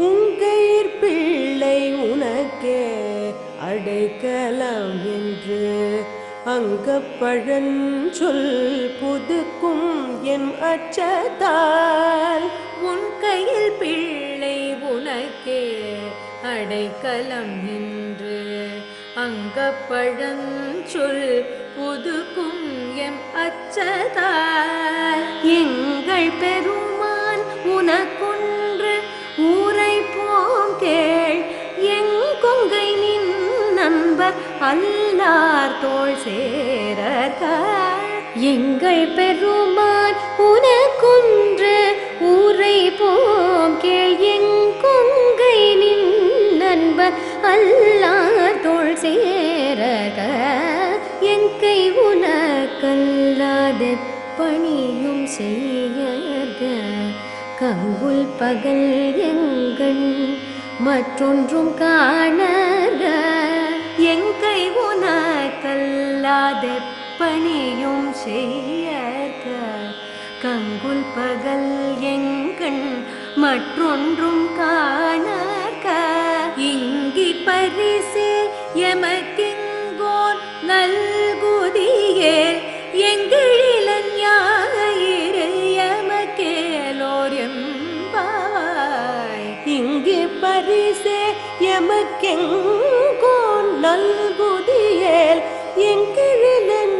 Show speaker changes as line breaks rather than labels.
உங்கையிற் பிள்ளை உனக்கே அடைக்கலம் என்று அங்கப்பழஞ்சொல் புதுக்கும் என் அச்சத்தால்.
உன் கையில் பிள்ளை உனக்கே அடைக்கலம் என்று அங்கப்பழஞ்சொல் புதுக்கும் எம் அச்சத்தால்.
எங்கள் பெருமான் உனக்கொன்று ஊரைப்போம் கேள். எங்கொங்கை நின் நண்பர் அல்லார் தோள் சேரர்கள். எங்கள் பெருமான் உனக்கொன்று ஊரைப்போம் கேள். எங்கொங்கை நின் நண்பர் அல்லார் தோள் சேரர்கள். எங்கை உனக்கல்லாத பணியும் செய்யக கங்குல் பகல் எங்கண் மற்றொன்றும் காணக. எங்கை உனக்கல்லாத பணியும் செய்யக கங்குல் பகல் எங்கண் மற்றொன்றும் காணக.
இங்கி பரிசு எமக்கிங்கோர் நல்குதியேல் எங்களிலன் ஞாயிறு எமக்கேலோர் எம்பாவாய்.
இங்கே பரிசே எமக்கெங்கோ நல்குதியேல் எங்கிழிலன்